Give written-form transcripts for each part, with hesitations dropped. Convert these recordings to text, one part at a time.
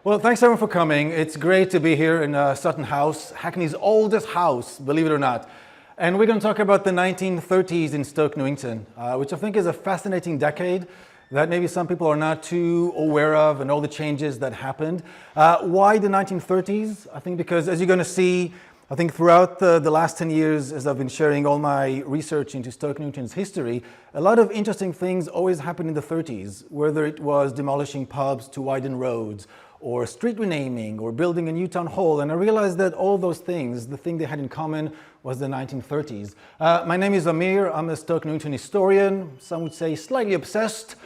Well, thanks everyone for coming. It's great to be here in Sutton House, Hackney's oldest house, believe it or not. And we're going to talk about the 1930s in Stoke Newington, which I think is a fascinating decade that maybe some people are not too aware of, and all the changes that happened. Why the 1930s? I think because, as you're going to see, I think throughout the last 10 years, as I've been sharing all my research into Stoke Newington's history, a lot of interesting things always happened in the 30s, whether it was demolishing pubs to widen roads, or street renaming, or building a new town hall. And I realized that all those things, the thing they had in common was the 1930s. My name is AMIR. I'm a Stoke Newington historian. Some would say slightly obsessed,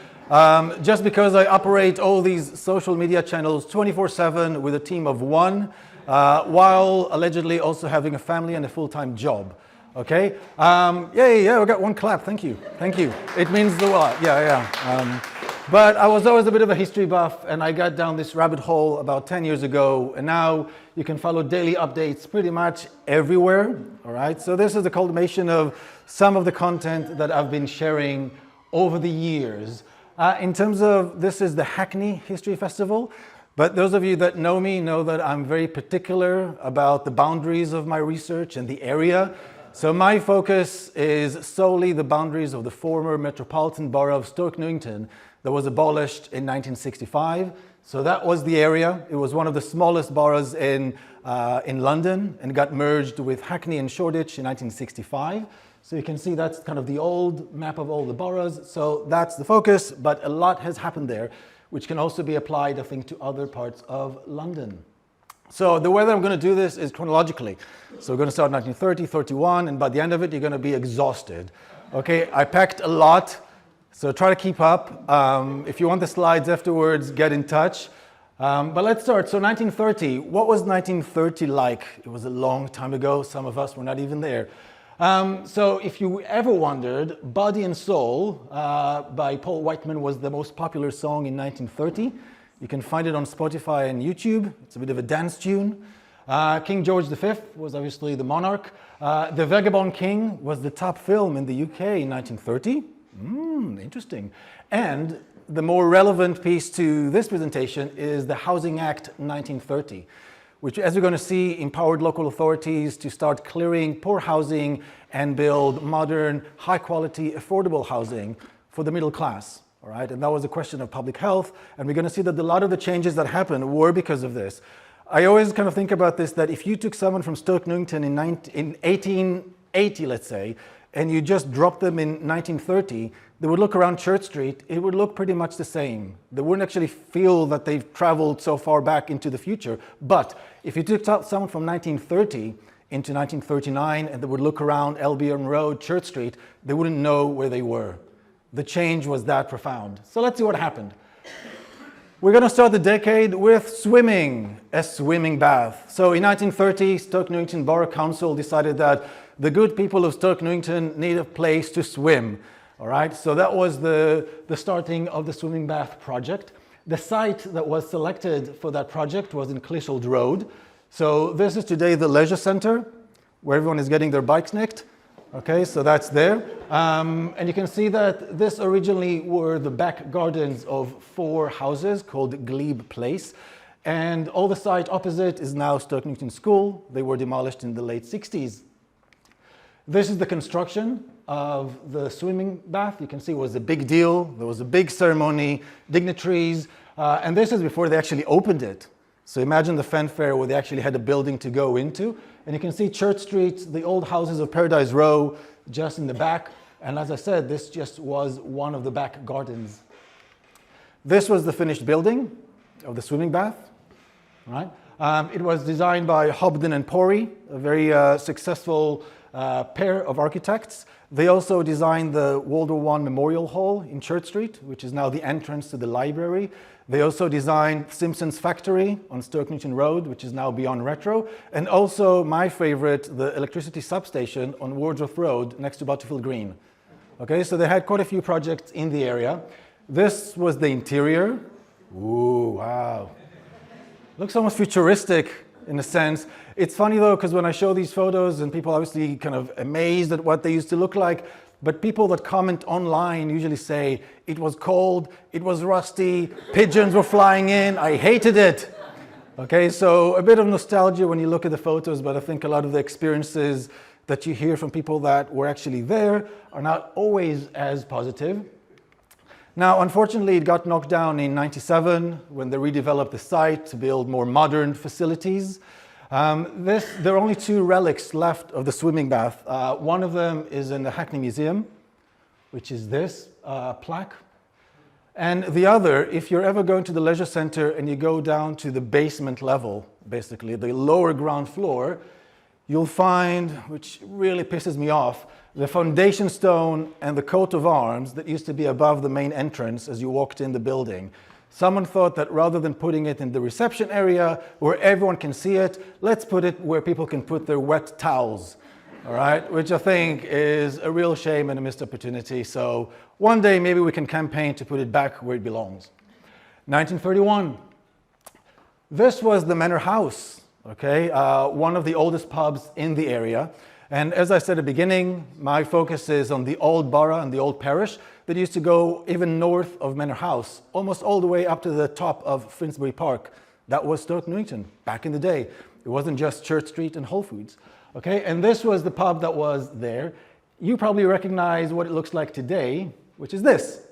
just because I operate all these social media channels 24/7 with a team of one, while allegedly also having a family and a full-time job. Okay? Yeah, we got one clap. Thank you. Thank you. It means the lot. Yeah. But I was always a bit of a history buff, and I got down this rabbit hole about 10 years ago, and now you can follow daily updates pretty much everywhere, all right? So this is a culmination of some of the content that I've been sharing over the years. In terms of, this is the Hackney History Festival, but those of you that know me know that I'm very particular about the boundaries of my research and the area. So my focus is solely the boundaries of the former Metropolitan Borough of Stoke Newington that was abolished in 1965. So that was the area. It was one of the smallest boroughs in London, and got merged with Hackney and Shoreditch in 1965. So you can see that's kind of the old map of all the boroughs. So that's the focus, but a lot has happened there, which can also be applied, I think, to other parts of London. So the way that I'm going to do this is chronologically. So we're going to start 1930, 31, and by the end of it, you're going to be exhausted. Okay, I packed a lot, so try to keep up. If you want the slides afterwards, get in touch. But let's start. So 1930, what was 1930 like? It was a long time ago. Some of us were not even there. So if you ever wondered, Body and Soul by Paul Whiteman was the most popular song in 1930. You can find it on Spotify and YouTube. It's a bit of a dance tune. King George V was obviously the monarch. The Vagabond King was the top film in the UK in 1930. Interesting. And the more relevant piece to this presentation is the Housing Act 1930, which, as we're going to see, empowered local authorities to start clearing poor housing and build modern, high-quality, affordable housing for the middle class. All right, and that was a question of public health, and we're going to see that a lot of the changes that happened were because of this. I always kind of think about this, that if you took someone from Stoke Newington in 1880, let's say, and you just dropped them in 1930, they would look around Church Street, it would look pretty much the same. They wouldn't actually feel that they've traveled so far back into the future. But if you took someone from 1930 into 1939 and they would look around Albion Road, Church Street, they wouldn't know where they were. The change was that profound. So let's see what happened. We're going to start the decade with swimming, a swimming bath. So in 1930, Stoke Newington Borough Council decided that the good people of Stoke Newington need a place to swim. All right, so that was the starting of the swimming bath project. The site that was selected for that project was in Clissold Road. So this is today the leisure center, where everyone is getting their bikes nicked. Okay, so that's there. And you can see that this originally were the back gardens of 4 houses called Glebe Place. And all the site opposite is now Stoke Newington School. They were demolished in the late 60s. This is the construction of the swimming bath. You can see it was a big deal. There was a big ceremony, dignitaries, and this is before they actually opened it. So imagine the fanfare where they actually had a building to go into. And you can see Church Street, the old houses of Paradise Row, just in the back. And as I said, this just was one of the back gardens. This was the finished building of the swimming bath. Right? It was designed by Hobden and Pori, a very successful pair of architects. They also designed the World War I Memorial Hall in Church Street, which is now the entrance to the library. They also designed Simpson's Factory on Stoke Newington Road, which is now beyond retro. And also, my favorite, the electricity substation on Wordsworth Road next to Butterfield Green. Okay, so they had quite a few projects in the area. This was the interior. Ooh, wow. Looks almost futuristic in a sense. It's funny though, because when I show these photos and people are obviously kind of amazed at what they used to look like, but people that comment online usually say, it was cold, it was rusty, pigeons were flying in, I hated it. Okay, so a bit of nostalgia when you look at the photos, but I think a lot of the experiences that you hear from people that were actually there are not always as positive. Now, unfortunately, it got knocked down in '97 when they redeveloped the site to build more modern facilities. There are only two relics left of the swimming bath. One of them is in the Hackney Museum, which is this plaque. And the other, if you're ever going to the leisure center and you go down to the basement level, basically the lower ground floor, you'll find, which really pisses me off, the foundation stone and the coat of arms that used to be above the main entrance as you walked in the building. Someone thought that rather than putting it in the reception area where everyone can see it, let's put it where people can put their wet towels, all right? Which I think is a real shame and a missed opportunity. So one day maybe we can campaign to put it back where it belongs. 1931, this was the Manor House, okay? One of the oldest pubs in the area. And as I said at the beginning, my focus is on the old borough and the old parish that used to go even north of Manor House, almost all the way up to the top of Finsbury Park. That was Stoke Newington back in the day. It wasn't just Church Street and Whole Foods. Okay, and this was the pub that was there. You probably recognize what it looks like today, which is this.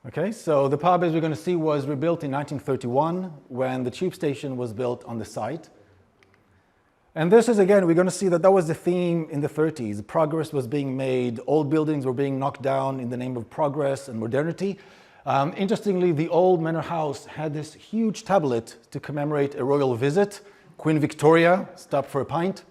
Okay, so the pub, as we're going to see, was rebuilt in 1931 when the tube station was built on the site. And this is, again, we're going to see that was the theme in the 30s. Progress was being made. Old buildings were being knocked down in the name of progress and modernity. Interestingly, the old Manor House had this huge tablet to commemorate a royal visit. Queen Victoria stopped for a pint.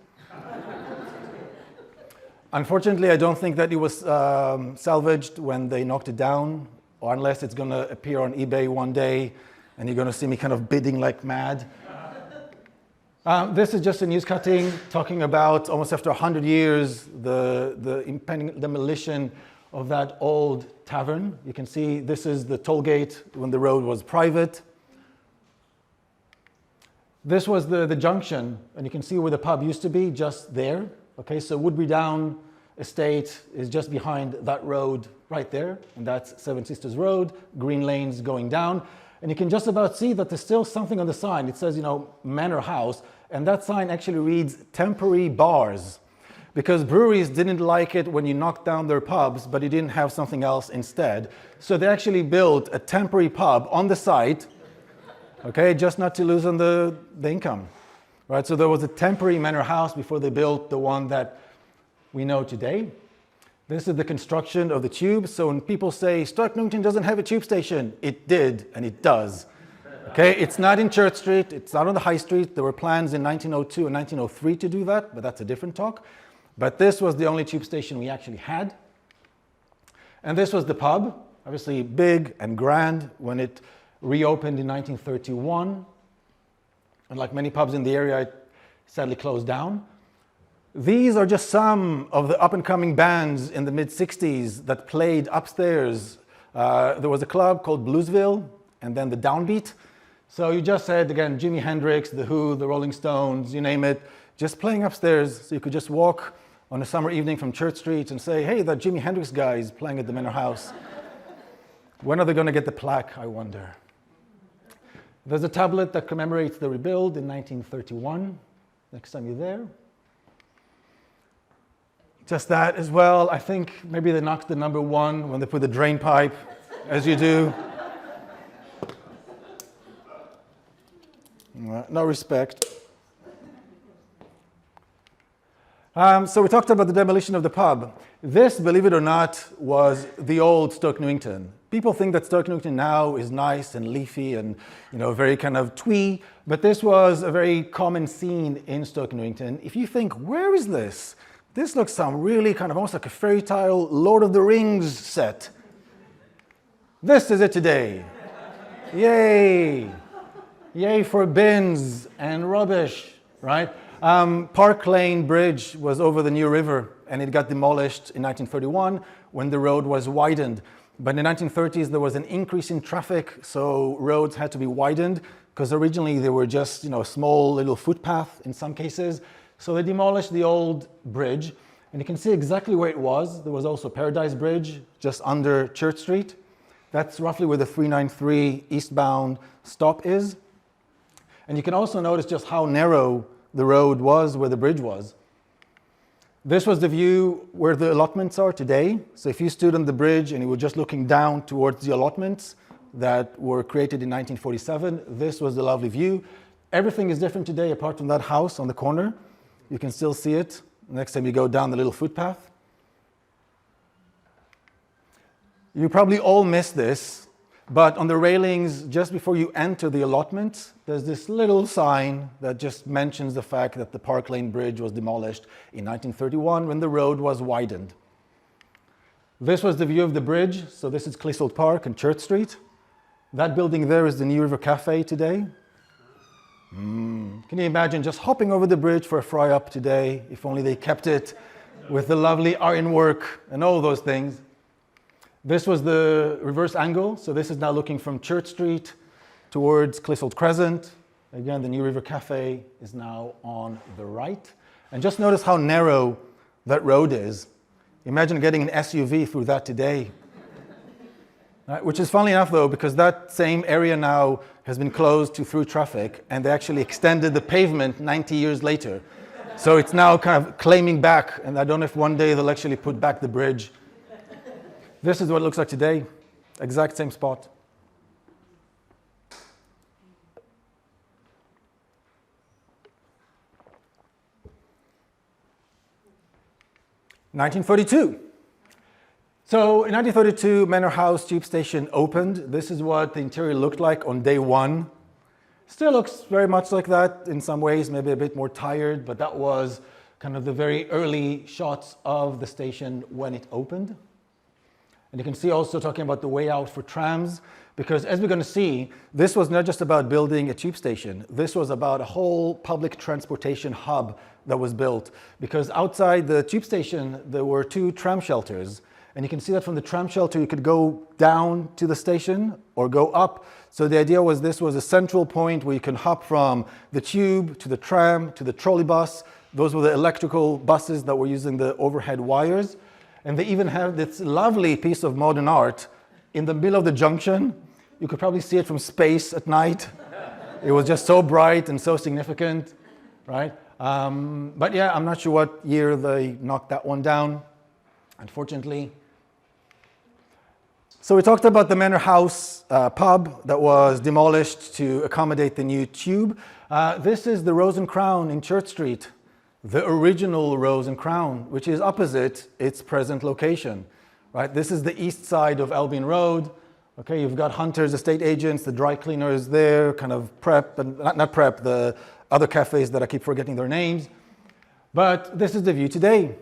Unfortunately, I don't think that it was salvaged when they knocked it down, or unless it's going to appear on eBay one day and you're going to see me kind of bidding like mad. This is just a news cutting talking about almost after 100 years, the impending demolition of that old tavern. You can see this is the toll gate when the road was private. This was the junction, and you can see where the pub used to be, just there. Okay, so Woodbury Down Estate is just behind that road right there, and that's Seven Sisters Road, green lanes going down. And you can just about see that there's still something on the sign. It says, Manor House, and that sign actually reads temporary bars, because breweries didn't like it when you knocked down their pubs, but you didn't have something else instead. So they actually built a temporary pub on the site, okay, just not to lose on the income, right? So there was a temporary Manor House before they built the one that we know today. This is the construction of the tube. So when people say Stoke Newington doesn't have a tube station, it did, and it does. Okay, it's not in Church Street, it's not on the High Street. There were plans in 1902 and 1903 to do that, but that's a different talk. But this was the only tube station we actually had. And this was the pub, obviously big and grand when it reopened in 1931. And like many pubs in the area, it sadly closed down. These are just some of the up-and-coming bands in the mid-60s that played upstairs. There was a club called Bluesville, and then the Downbeat. So you just had, again, Jimi Hendrix, The Who, the Rolling Stones, you name it, just playing upstairs. So you could just walk on a summer evening from Church Street and say, hey, that Jimi Hendrix guy is playing at the Manor House. When are they going to get the plaque, I wonder? There's a tablet that commemorates the rebuild in 1931. Next time you're there. Just that as well. I think maybe they knocked the number one when they put the drain pipe, as you do. No respect. So we talked about the demolition of the pub. This, believe it or not, was the old Stoke Newington. People think that Stoke Newington now is nice and leafy and, very kind of twee, but this was a very common scene in Stoke Newington. If you think, where is this? This looks some really kind of almost like a fairy tale Lord of the Rings set. This is it today. Yay. Yay for bins and rubbish, right? Park Lane Bridge was over the New River, and it got demolished in 1931 when the road was widened. But in the 1930s, there was an increase in traffic, so roads had to be widened, because originally they were just, a small little footpath in some cases. So they demolished the old bridge, And you can see exactly where it was. There was also Paradise Bridge just under Church Street. That's roughly where the 393 eastbound stop is. And you can also notice just how narrow the road was where the bridge was. This was the view where the allotments are today. So if you stood on the bridge and you were just looking down towards the allotments that were created in 1947, this was the lovely view. Everything is different today apart from that house on the corner. You can still see it next time you go down the little footpath. You probably all missed this, but on the railings just before you enter the allotment, there's this little sign that just mentions the fact that the Park Lane Bridge was demolished in 1931 when the road was widened. This was the view of the bridge. So this is Clissold Park and Church Street. That building there is the New River Cafe today. Can you imagine just hopping over the bridge for a fry-up today, if only they kept it with the lovely ironwork and all those things. This was the reverse angle. So this is now looking from Church Street towards Clissold Crescent. Again, the New River Cafe is now on the right. And just notice how narrow that road is. Imagine getting an SUV through that today. Right, which is funny enough though, because that same area now has been closed to through traffic, and they actually extended the pavement 90 years later. So it's now kind of claiming back, and I don't know if one day they'll actually put back the bridge. This is what it looks like today, exact same spot. (1942). So in 1932, Manor House Tube Station opened. This is what the interior looked like on day one. Still looks very much like that in some ways, maybe a bit more tired, but that was kind of the very early shots of the station when it opened. And you can see also talking about the way out for trams, because as we're going to see, this was not just about building a tube station. This was about a whole public transportation hub that was built, because outside the tube station, there were 2 tram shelters. And you can see that from the tram shelter, you could go down to the station or go up. So the idea was this was a central point where you can hop from the tube to the tram to the trolley bus. Those were the electrical buses that were using the overhead wires. And they even have this lovely piece of modern art in the middle of the junction. You could probably see it from space at night. It was just so bright and so significant, right? But yeah, I'm not sure what year they knocked that one down, unfortunately. So we talked about the Manor House pub that was demolished to accommodate the new tube. This is the Rose and Crown in Church Street, the original Rose and Crown, which is opposite its present location, right? This is the east side of Albion Road. Okay, you've got Hunter's estate agents, the dry cleaners there, kind of prep, and not prep, the other cafes that I keep forgetting their names. But this is the view today.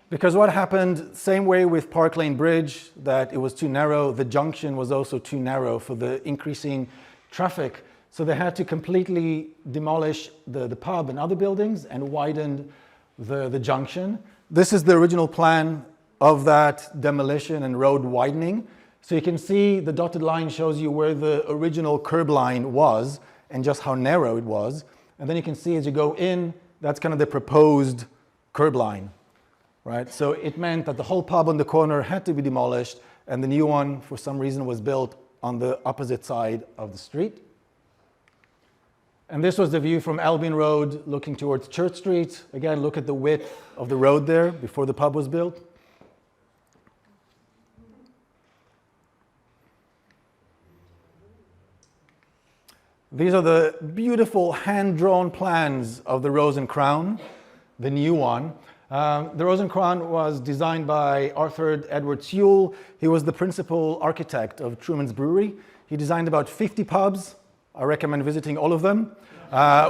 Because what happened, same way with Park Lane Bridge, that it was too narrow, the junction was also too narrow for the increasing traffic. So they had to completely demolish the pub and other buildings and widen the junction. This is the original plan of that demolition and road widening. So you can see the dotted line shows you where the original curb line was and just how narrow it was. And then you can see as you go in, that's kind of the proposed curb line. Right? So it meant that the whole pub on the corner had to be demolished, and the new one, for some reason, was built on the opposite side of the street. And this was the view from Albion Road looking towards Church Street. Again, look at the width of the road there before the pub was built. These are the beautiful hand-drawn plans of the Rose and Crown, the new one. The Rose and Crown was designed by Arthur Edward Sewell. He was the principal architect of Truman's Brewery. He designed about 50 pubs. I recommend visiting all of them.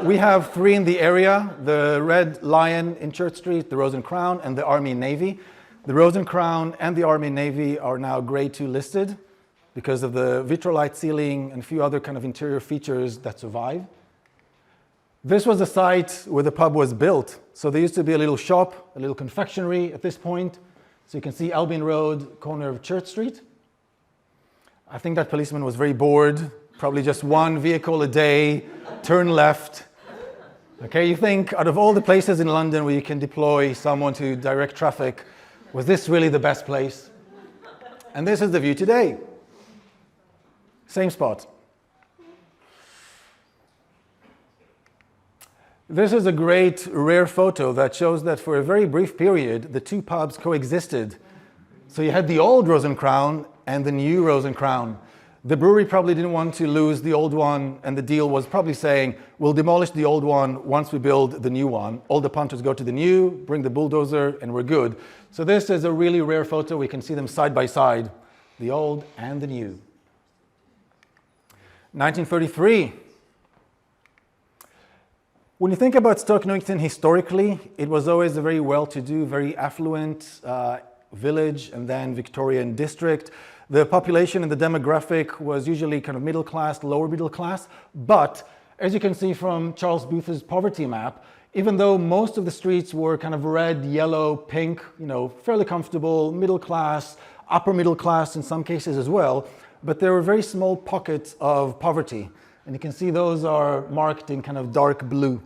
We have 3 in the area, the Red Lion in Church Street, the Rose and Crown, and the Army and Navy. The Rose and Crown and the Army and Navy are now Grade 2 listed because of the vitrolite ceiling and a few other kind of interior features that survive. This was the site where the pub was built. So there used to be a little shop, a little confectionery at this point. So you can see Albion Road, corner of Church Street. I think that policeman was very bored, probably just one vehicle a day, turn left. Okay, you think out of all the places in London where you can deploy someone to direct traffic, was this really the best place? And this is the view today. Same spot. This is a great rare photo that shows that for a very brief period, the two pubs coexisted. So you had the old Rose and Crown and the new Rose and Crown. The brewery probably didn't want to lose the old one, and the deal was probably saying, we'll demolish the old one once we build the new one. All the punters go to the new, bring the bulldozer, and we're good. So this is a really rare photo. We can see them side by side, the old and the new. 1933. When you think about Stoke Newington historically, it was always a very well-to-do, very affluent village and then Victorian district. The population and the demographic was usually kind of middle class, lower middle class. But as you can see from Charles Booth's poverty map, even though most of the streets were kind of red, yellow, pink, fairly comfortable, middle class, upper middle class in some cases as well, but there were very small pockets of poverty. And you can see those are marked in kind of dark blue.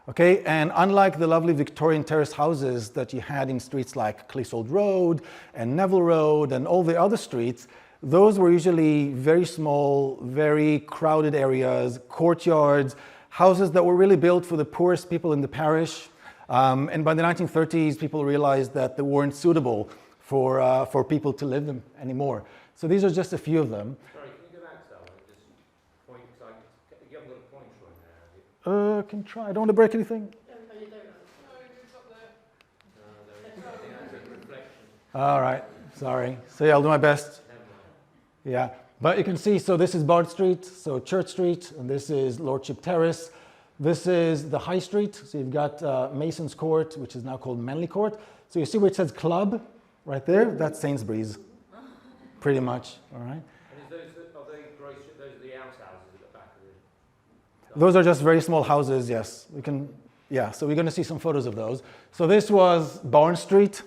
Okay, and unlike the lovely Victorian terrace houses that you had in streets like Clissold Road and Neville Road and all the other streets, those were usually very small, very crowded areas, courtyards, houses that were really built for the poorest people in the parish. And by the 1930s, people realized that they weren't suitable for people to live in anymore. So these are just a few of them. Sorry, can you go back to that one? Just point, because you haven't got a pointer on there, have you? Can try. I don't want to break anything. All right, sorry. So yeah, I'll do my best. Yeah, but you can see, so this is Bard Street, so Church Street, and this is Lordship Terrace. This is the High Street, so you've got Mason's Court, which is now called Manley Court. So you see where it says club, right there? That's Sainsbury's, pretty much, all right? And are they grocery, those are the outhouses at the back of the... Those are just very small houses, yes. So we're going to see some photos of those. So this was Barn Street.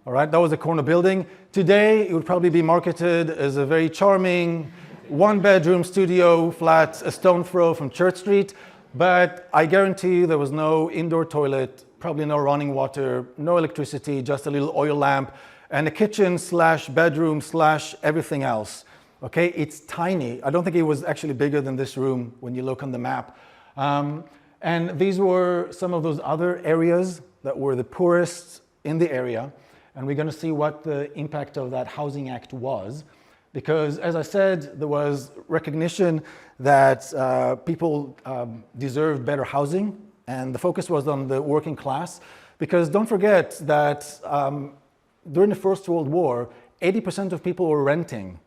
All right, that was a corner building. Today, it would probably be marketed as a very charming one-bedroom studio flat, a stone throw from Church Street. But I guarantee you there was no indoor toilet, probably no running water, no electricity, just a little oil lamp, and a kitchen slash bedroom slash everything else. Okay, it's tiny. I don't think it was actually bigger than this room when you look on the map. And these were some of those other areas that were the poorest in the area. And we're going to see what the impact of that Housing Act was. Because, as I said, there was recognition that people deserved better housing, and the focus was on the working class. Because don't forget that during the First World War, 80% of people were renting.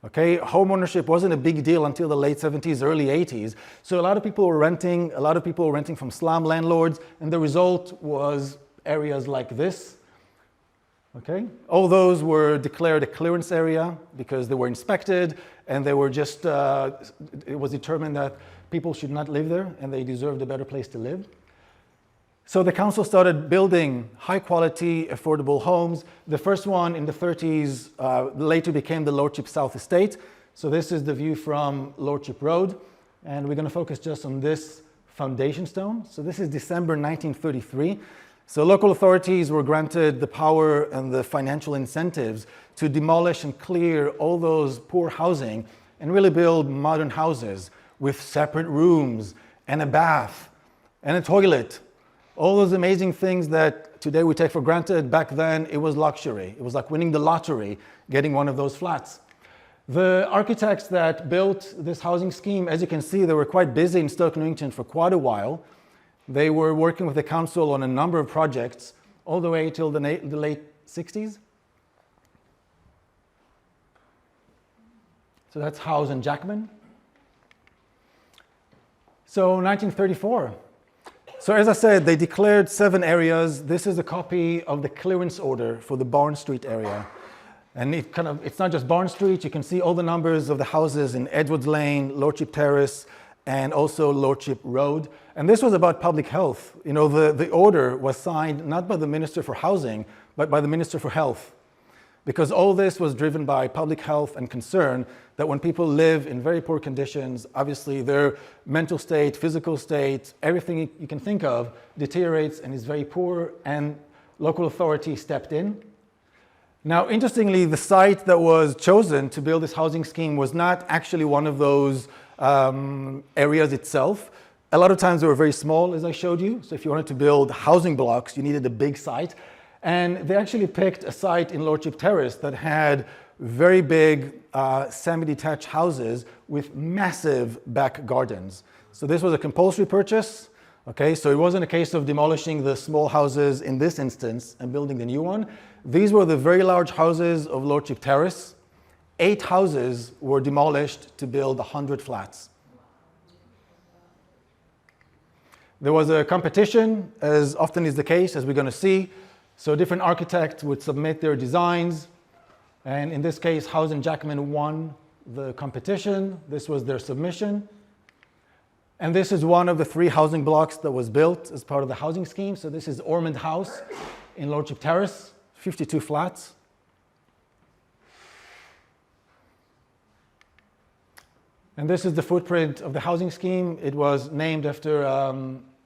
Okay, home ownership wasn't a big deal until the late 70s, early 80s. So a lot of people were renting from slum landlords, and the result was areas like this. Okay, all those were declared a clearance area because they were inspected, and they were just, it was determined that people should not live there and they deserved a better place to live. So the council started building high quality, affordable homes. The first one in the 30s later became the Lordship South Estate. So this is the view from Lordship Road, and we're going to focus just on this foundation stone. So this is December 1933. So local authorities were granted the power and the financial incentives to demolish and clear all those poor housing and really build modern houses with separate rooms and a bath and a toilet. All those amazing things that today we take for granted, back then it was luxury. It was like winning the lottery, getting one of those flats. The architects that built this housing scheme, as you can see, they were quite busy in Stoke Newington for quite a while. They were working with the council on a number of projects all the way till the late 60s. So that's Howes and Jackman. So 1934. So as I said, they declared 7 areas. This is a copy of the clearance order for the Barn Street area. And it's not just Barn Street. You can see all the numbers of the houses in Edwards Lane, Lordship Terrace, and also Lordship Road. And this was about public health. You know, the order was signed not by the Minister for Housing, but by the Minister for Health. because all this was driven by public health and concern that when people live in very poor conditions, obviously their mental state, physical state, everything you can think of deteriorates and is very poor, and local authority stepped in. Now, interestingly, the site that was chosen to build this housing scheme was not actually one of those areas itself. A lot of times they were very small, as I showed you. So if you wanted to build housing blocks, you needed a big site. And they actually picked a site in Lordship Terrace that had very big semi-detached houses with massive back gardens. So this was a compulsory purchase. Okay, so it wasn't a case of demolishing the small houses in this instance and building the new one. These were the very large houses of Lordship Terrace. 8 houses were demolished to build 100 flats. There was a competition, as often is the case, as we're going to see. So different architects would submit their designs. And in this case, Howes and Jackman won the competition. This was their submission. And this is one of the 3 housing blocks that was built as part of the housing scheme. So this is Ormond House in Lordship Terrace, 52 flats. And this is the footprint of the housing scheme. It was named after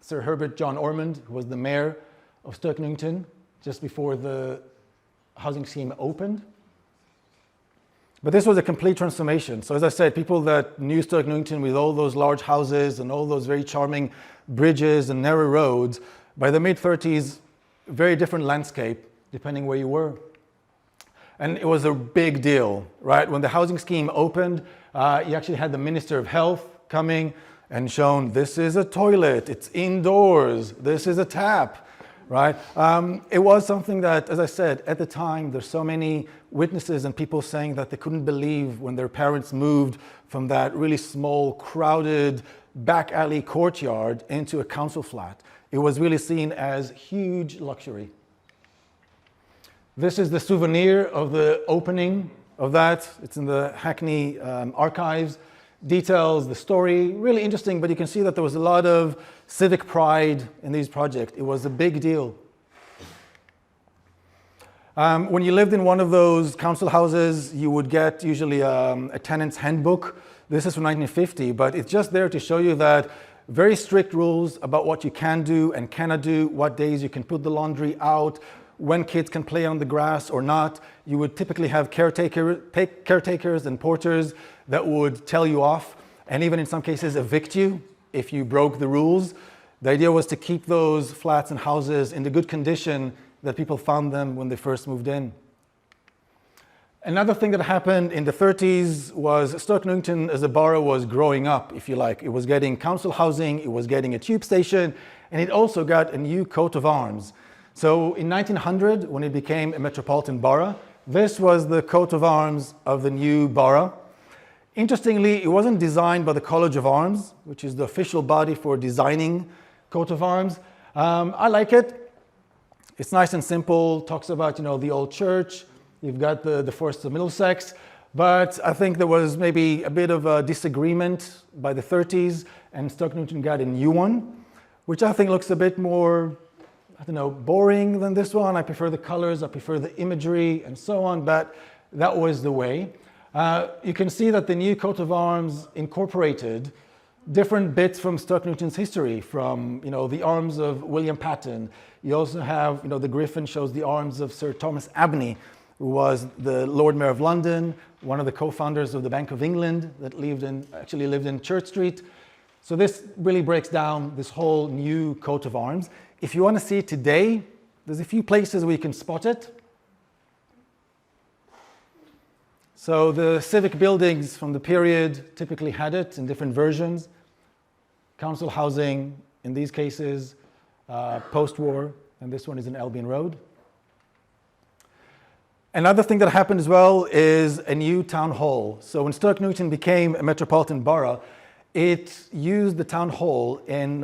Sir Herbert John Ormond, who was the mayor of Stoke Newington just before the housing scheme opened. But this was a complete transformation. So as I said, people that knew Stoke Newington with all those large houses and all those very charming bridges and narrow roads, by the mid-30s, very different landscape depending where you were. And it was a big deal, right? When the housing scheme opened, you actually had the Minister of Health coming and shown, this is a toilet, it's indoors, this is a tap, right? It was something that, as I said, at the time, there's so many witnesses and people saying that they couldn't believe when their parents moved from that really small, crowded, back alley courtyard into a council flat. It was really seen as huge luxury. This is the souvenir of the opening of that. It's in the Hackney archives. Details the story, really interesting, but you can see that there was a lot of civic pride in these projects. It was a big deal. When you lived in one of those council houses, you would get usually a tenant's handbook. This is from 1950, but it's just there to show you that very strict rules about what you can do and cannot do, what days you can put the laundry out, when kids can play on the grass or not. You would typically have caretakers and porters that would tell you off, and even in some cases evict you if you broke the rules. The idea was to keep those flats and houses in the good condition that people found them when they first moved in. Another thing that happened in the 30s was Stoke Newington as a borough was growing up, if you like. It was getting council housing, it was getting a tube station, and it also got a new coat of arms. So in 1900, when it became a metropolitan borough, this was the coat of arms of the new borough. Interestingly, it wasn't designed by the College of Arms, which is the official body for designing coat of arms. I like it. It's nice and simple, talks about, the old church. You've got the Forests of Middlesex. But I think there was maybe a bit of a disagreement by the 30s, and Stoke Newington got a new one, which I think looks a bit more, boring than this one. I prefer the colors, I prefer the imagery, and so on, but that was the way. You can see that the new coat of arms incorporated different bits from Stoke Newington's history, from the arms of William Patten. You also have, the griffin shows the arms of Sir Thomas Abney, who was the Lord Mayor of London, one of the co-founders of the Bank of England that actually lived in Church Street. So this really breaks down this whole new coat of arms. If you want to see it today, there's a few places where you can spot it. So the civic buildings from the period typically had it in different versions. Council housing in these cases, post-war, and this one is in Albion Road. Another thing that happened as well is a new town hall. So when Stoke Newington became a metropolitan borough, it used the town hall in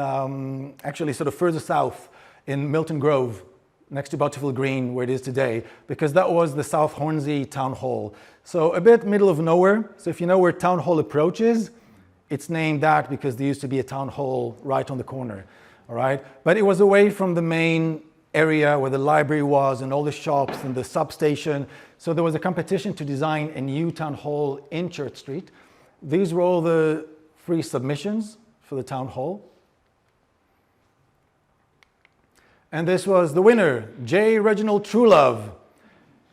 actually sort of further south in Milton Grove, next to Bountiful Green, where it is today, because that was the South Hornsey Town Hall. So a bit middle of nowhere. So if you know where Town Hall Approach is, it's named that because there used to be a town hall right on the corner, all right? But it was away from the main area where the library was and all the shops and the substation. So there was a competition to design a new town hall in Church Street. These were all the free submissions for the town hall. And this was the winner, J. Reginald Truelove.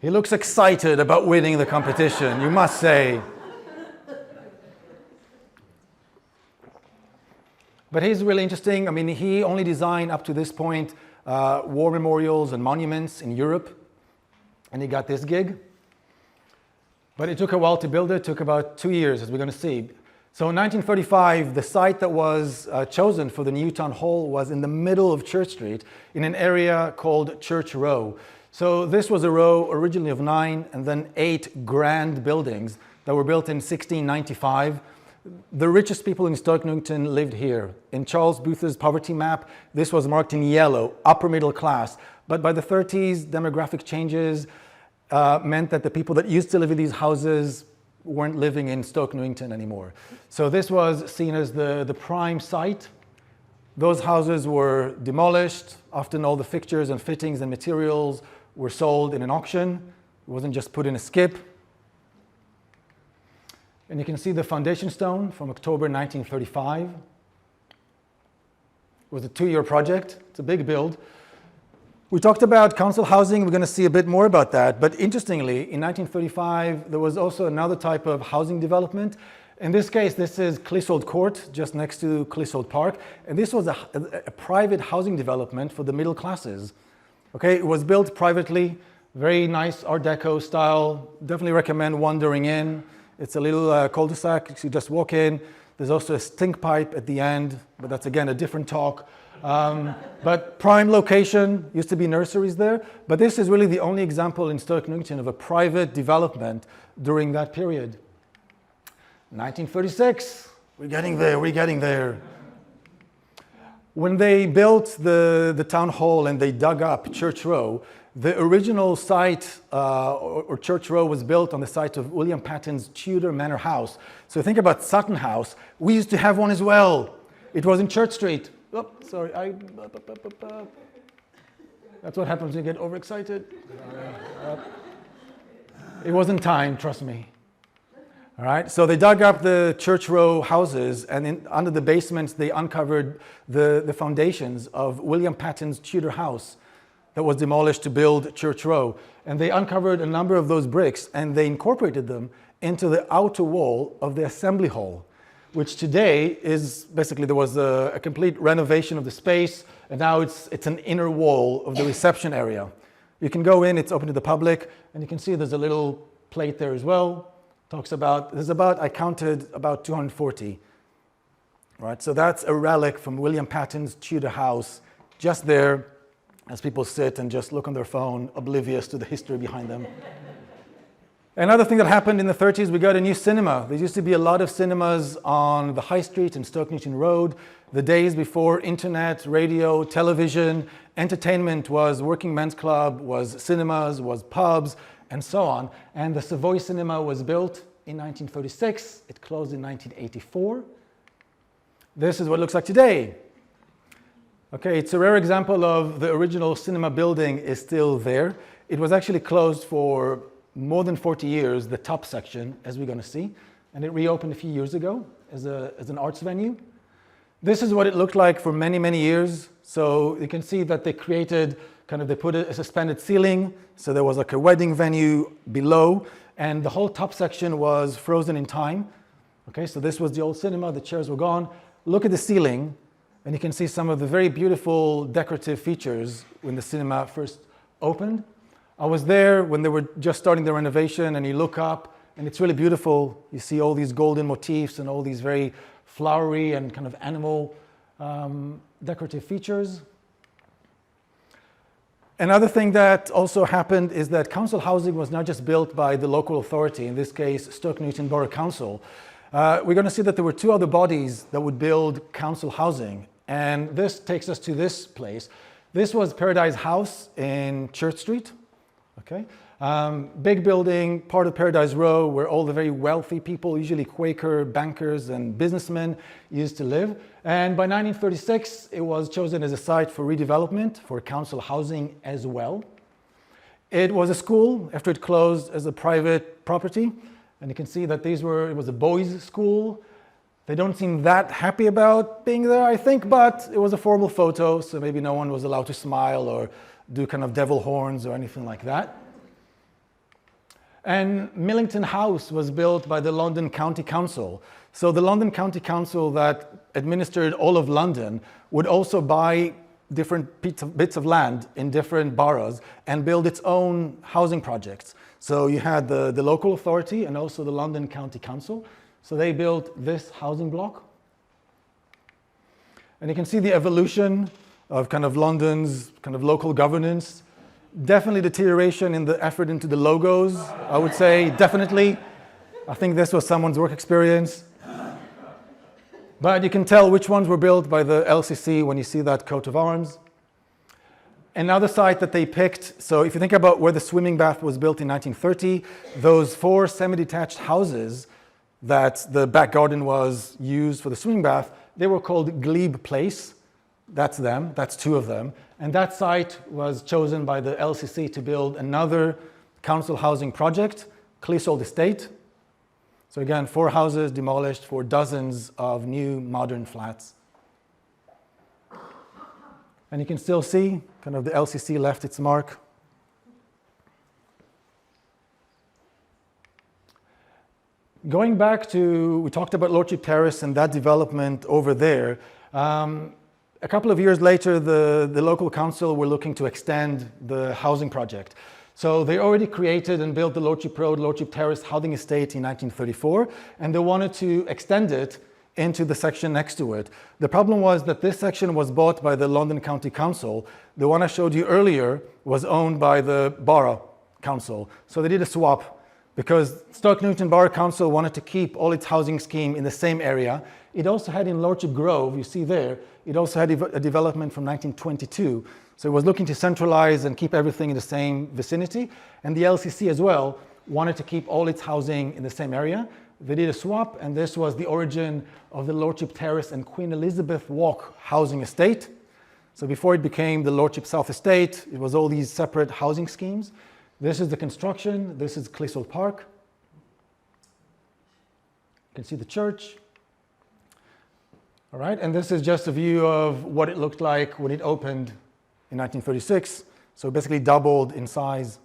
He looks excited about winning the competition, you must say. But he's really interesting. I mean, he only designed up to this point war memorials and monuments in Europe, and he got this gig. But it took a while to build it. It took about 2 years, as we're going to see. So in 1935, the site that was chosen for the new town hall was in the middle of Church Street in an area called Church Row. So this was a row originally of 9 and then 8 grand buildings that were built in 1695. The richest people in Stoke Newington lived here. In Charles Booth's poverty map, this was marked in yellow, upper middle class. But by the 30s, demographic changes meant that the people that used to live in these houses weren't living in Stoke Newington anymore. So this was seen as the prime site. Those houses were demolished. Often all the fixtures and fittings and materials were sold in an auction. It wasn't just put in a skip. And you can see the foundation stone from October 1935. It was a 2-year project. It's a big build. We talked about council housing. We're going to see a bit more about that. But interestingly, in 1935, there was also another type of housing development. In this case, this is Clissold Court, just next to Clissold Park. And this was a private housing development for the middle classes. Okay, it was built privately, very nice Art Deco style. Definitely recommend wandering in. It's a little cul-de-sac. You just walk in. There's also a stink pipe at the end, but that's again a different talk. But prime location, used to be nurseries there, but this is really the only example in Stoke Newington of a private development during that period. 1936, we're getting there. When they built the town hall and they dug up Church Row, the original site, or Church Row, was built on the site of William Patton's Tudor Manor House. So think about Sutton House. We used to have one as well. It was in Church Street. Oh, sorry, that's what happens when you get overexcited. It wasn't time, trust me. All right, so they dug up the Church Row houses, and under the basements, they uncovered the foundations of William Patton's Tudor house that was demolished to build Church Row. And they uncovered a number of those bricks, and they incorporated them into the outer wall of the assembly hall, which today is basically, there was a complete renovation of the space, and now it's an inner wall of the reception area. You can go in, it's open to the public, and you can see there's a little plate there as well. I counted about 240. Right, so that's a relic from William Patton's Tudor house, just there, as people sit and just look on their phone, oblivious to the history behind them. Another thing that happened in the 30s, we got a new cinema. There used to be a lot of cinemas on the High Street in Stoke Newington Road. The days before internet, radio, television, entertainment was working men's club, was cinemas, was pubs, and so on. And the Savoy Cinema was built in 1936. It closed in 1984. This is what it looks like today. Okay, it's a rare example of the original cinema building is still there. It was actually closed for more than 40 years, the top section, as we're going to see, and it reopened a few years ago as an arts venue. This is what it looked like for many, many years. So you can see that they created they put a suspended ceiling, so there was like a wedding venue below, and the whole top section was frozen in time. Okay, so this was the old cinema, the chairs were gone. Look at the ceiling, and you can see some of the very beautiful decorative features when the cinema first opened. I was there when they were just starting the renovation, and you look up and it's really beautiful. You see all these golden motifs and all these very flowery and kind of animal decorative features. Another thing that also happened is that council housing was not just built by the local authority, in this case Stoke Newington Borough Council. We're going to see that there were 2 other bodies that would build council housing, and this takes us to this place. This was Paradise House in Church Street. Okay? Big building, part of Paradise Row, where all the very wealthy people, usually Quaker bankers and businessmen, used to live. And by 1936, it was chosen as a site for redevelopment, for council housing as well. It was a school after it closed as a private property. And you can see that it was a boys' school. They don't seem that happy about being there, I think, but it was a formal photo, so maybe no one was allowed to smile or do kind of devil horns or anything like that. And Millington House was built by the London County Council. So the London County Council that administered all of London would also buy different bits of land in different boroughs and build its own housing projects. So you had the local authority and also the London County Council. So they built this housing block. And you can see the evolution of kind of London's kind of local governance. Definitely deterioration in the effort into the logos, I would say, definitely. I think this was someone's work experience. But you can tell which ones were built by the LCC when you see that coat of arms. Another site that they picked, so if you think about where the swimming bath was built in 1930, those 4 semi-detached houses that the back garden was used for the swimming bath, they were called Glebe Place. That's them, that's 2 of them. And that site was chosen by the LCC to build another council housing project, Cleasold Estate. So again, 4 houses demolished for dozens of new modern flats. And you can still see kind of the LCC left its mark. Going back to, we talked about Lordship Terrace and that development over there. A couple of years later, the local council were looking to extend the housing project. So they already created and built the Lordship Road, Lordship Terrace housing estate in 1934, and they wanted to extend it into the section next to it. The problem was that this section was bought by the London County Council. The one I showed you earlier was owned by the Borough Council. So they did a swap because Stoke Newington Borough Council wanted to keep all its housing scheme in the same area. It also had in Lordship Grove, you see there, it also had a development from 1922. So it was looking to centralize and keep everything in the same vicinity. And the LCC as well wanted to keep all its housing in the same area. They did a swap, and this was the origin of the Lordship Terrace and Queen Elizabeth Walk housing estate. So before it became the Lordship South Estate, it was all these separate housing schemes. This is the construction. This is Cleasold Park. You can see the church. All right, and this is just a view of what it looked like when it opened in 1936. So basically doubled in size.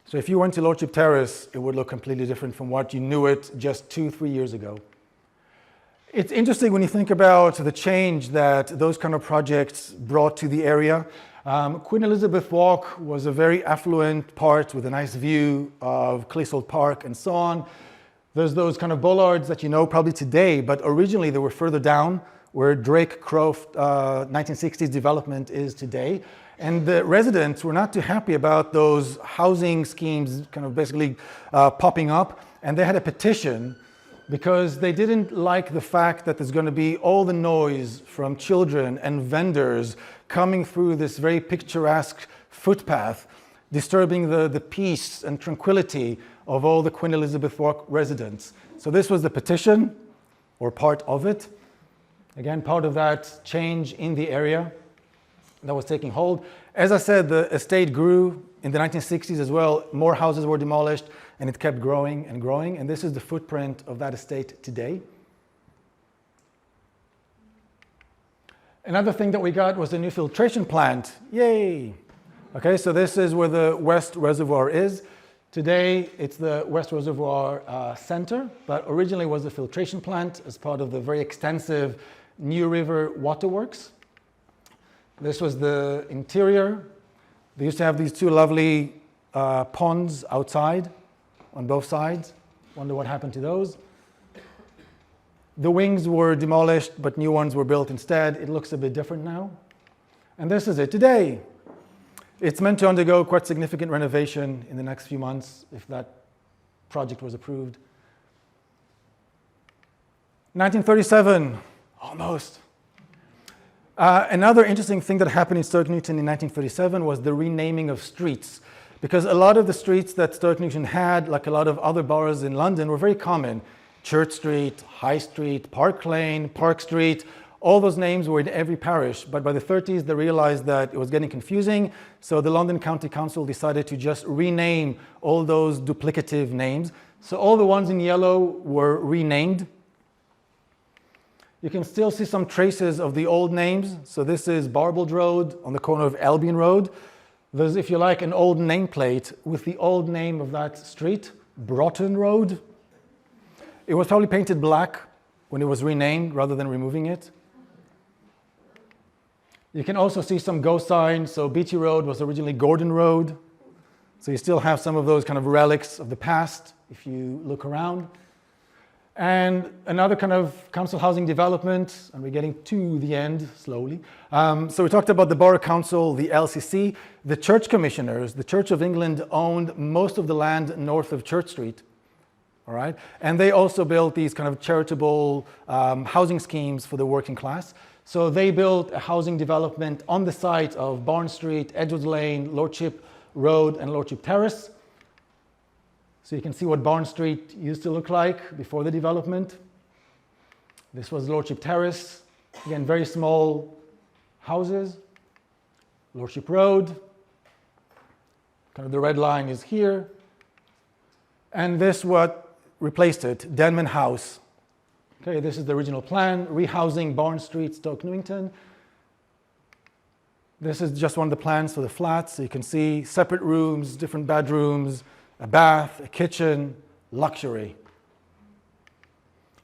So if you went to Lordship Terrace, it would look completely different from what you knew it just 2-3 years ago. It's interesting when you think about the change that those kind of projects brought to the area. Queen Elizabeth Walk was a very affluent part with a nice view of Cleasold Park and so on. There's those kind of bollards that you know probably today, but originally they were further down where Drake Croft 1960s development is today. And the residents were not too happy about those housing schemes kind of basically popping up. And they had a petition because they didn't like the fact that there's going to be all the noise from children and vendors coming through this very picturesque footpath, disturbing the peace and tranquility of all the Queen Elizabeth Walk residents. So this was the petition, or part of it. Again, part of that change in the area that was taking hold. As I said, the estate grew in the 1960s as well. More houses were demolished, and it kept growing and growing. And this is the footprint of that estate today. Another thing that we got was a new filtration plant. Yay! Okay, so this is where the West Reservoir is. Today, it's the West Reservoir Center, but originally was a filtration plant as part of the very extensive New River Waterworks. This was the interior. They used to have these 2 lovely ponds outside on both sides. Wonder what happened to those. The wings were demolished, but new ones were built instead. It looks a bit different now. And this is it today. It's meant to undergo quite significant renovation in the next few months if that project was approved. 1937, almost. Another interesting thing that happened in Stoke Newington in 1937 was the renaming of streets. Because a lot of the streets that Stoke Newington had, like a lot of other boroughs in London, were very common. Church Street, High Street, Park Lane, Park Street, all those names were in every parish. But by the 30s, they realized that it was getting confusing. So the London County Council decided to just rename all those duplicative names. So all the ones in yellow were renamed. You can still see some traces of the old names. So this is Barbold Road on the corner of Albion Road. There's, if you like, an old nameplate with the old name of that street, Broughton Road. It was probably painted black when it was renamed rather than removing it. You can also see some ghost signs. So Beatty Road was originally Gordon Road. So you still have some of those kind of relics of the past if you look around. And another kind of council housing development, and we're getting to the end slowly. So we talked about the Borough Council, the LCC. The church commissioners, the Church of England owned most of the land north of Church Street. All right? And they also built these kind of charitable housing schemes for the working class. So they built a housing development on the site of Barn Street, Edgewood Lane, Lordship Road, and Lordship Terrace. So you can see what Barn Street used to look like before the development. This was Lordship Terrace. Again, very small houses. Lordship Road. Kind of the red line is here. And this what replaced it, Denman House. Okay, this is the original plan, rehousing Barn Street, Stoke Newington. This is just one of the plans for the flats. So you can see separate rooms, different bedrooms, a bath, a kitchen, luxury.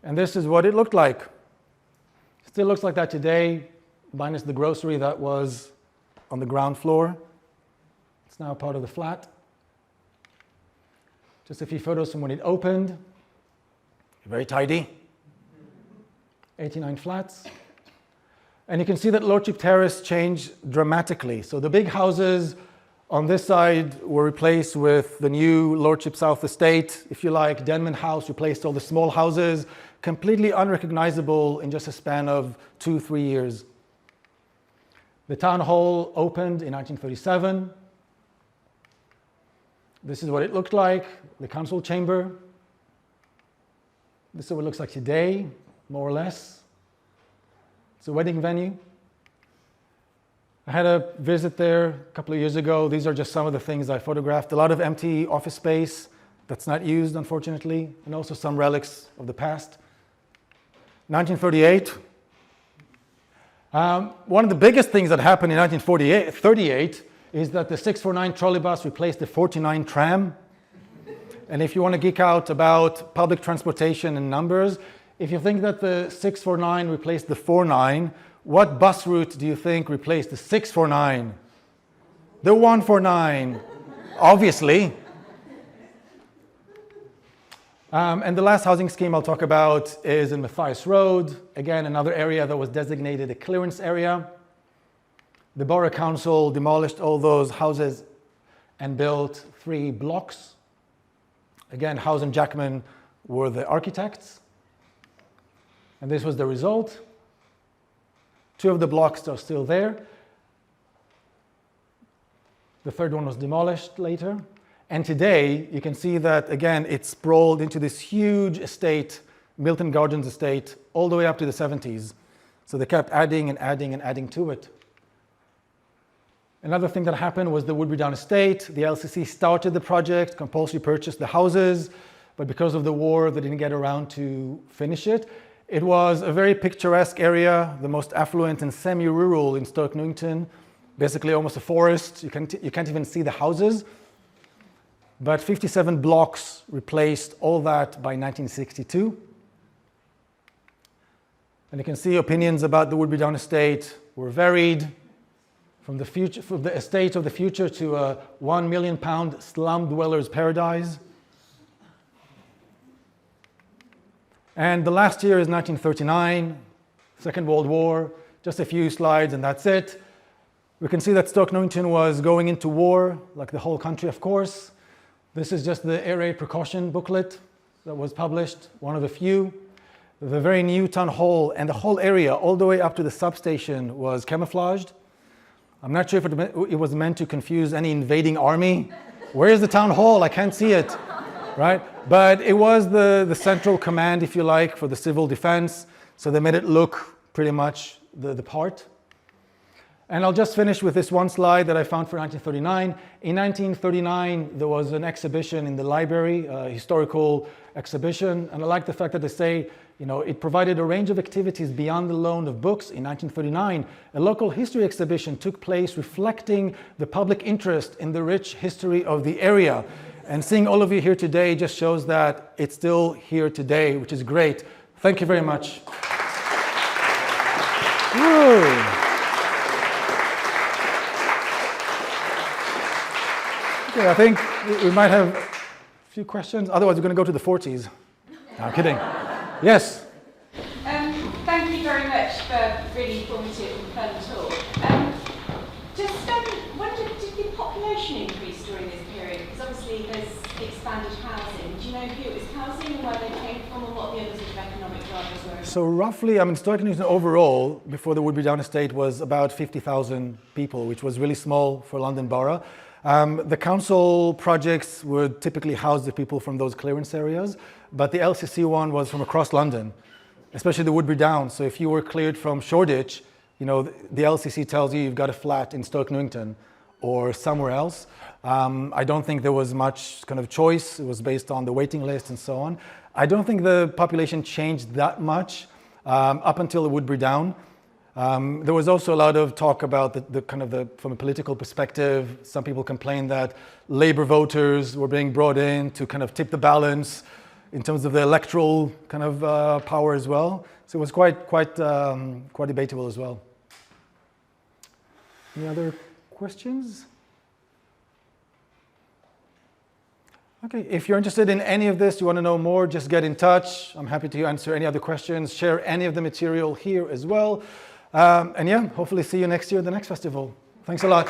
And this is what it looked like. Still looks like that today, minus the grocery that was on the ground floor. It's now part of the flat. Just a few photos from when it opened. Very tidy. 89 flats. And you can see that Lordship Terrace changed dramatically. So the big houses on this side were replaced with the new Lordship South Estate, if you like. Denman House replaced all the small houses, completely unrecognizable in just a span of 2-3 years. The town hall opened in 1937. This is what it looked like, the council chamber. This is what it looks like today, more or less. It's a wedding venue. I had a visit there a couple of years ago. These are just some of the things I photographed. A lot of empty office space that's not used, unfortunately, and also some relics of the past. 1938. One of the biggest things that happened in 1938 is that the 649 trolleybus replaced the 49 tram. And if you want to geek out about public transportation and numbers, if you think that the 649 replaced the 49, what bus route do you think replaced the 649? The 149, obviously. And the last housing scheme I'll talk about is in Matthias Road. Again, another area that was designated a clearance area. The Borough Council demolished all those houses and built 3 blocks. Again, House and Jackman were the architects. And this was the result. 2 of the blocks are still there. The 3rd one was demolished later. And today, you can see that, again, it's sprawled into this huge estate, Milton Gardens estate, all the way up to the 70s. So they kept adding and adding and adding to it. Another thing that happened was the Woodbury Down estate. The LCC started the project, compulsory purchased the houses, but because of the war, they didn't get around to finish it. It was a very picturesque area, the most affluent and semi-rural in Stoke Newington, basically almost a forest. You can't even see the houses. But 57 blocks replaced all that by 1962. And you can see opinions about the Woodbury Down estate were varied, from the estate of the future to a £1 million slum dweller's paradise. And the last year is 1939, Second World War, just a few slides and that's it. We can see that Stoke Newington was going into war, like the whole country, of course. This is just the air raid precaution booklet that was published, one of the few. The very new town hall and the whole area, all the way up to the substation, was camouflaged. I'm not sure if it was meant to confuse any invading army. Where is the town hall? I can't see it, right? But it was the central command, if you like, for the civil defense. So they made it look pretty much the part. And I'll just finish with this one slide that I found for 1939. In 1939, there was an exhibition in the library, a historical exhibition. And I like the fact that they say, it provided a range of activities beyond the loan of books. In 1939, a local history exhibition took place reflecting the public interest in the rich history of the area. And seeing all of you here today just shows that it's still here today, which is great. Thank you very much. Woo. Okay, I think we might have a few questions. Otherwise, we're going to go to the 40s. No, I'm kidding. Yes? Thank you very much for a really informative and fun talk. Did the population increase during this period? Because obviously there's expanded housing. Do you know who it was housing and where they came from and what the other sort of economic drivers were? So roughly, Stoke Newington overall, before the Woodbury Down estate, was about 50,000 people, which was really small for London Borough. The council projects would typically house the people from those clearance areas, but the LCC one was from across London, especially the Woodbury Down. So if you were cleared from Shoreditch, the LCC tells you you've got a flat in Stoke Newington or somewhere else. I don't think there was much kind of choice. It was based on the waiting list and so on. I don't think the population changed that much up until the Woodbury Down. There was also a lot of talk about from a political perspective. Some people complained that Labour voters were being brought in to kind of tip the balance in terms of the electoral kind of power as well. So it was quite debatable as well. Any other questions? Okay, if you're interested in any of this, you want to know more, just get in touch. I'm happy to answer any other questions, share any of the material here as well. And yeah, hopefully see you next year at the next festival. Thanks a lot.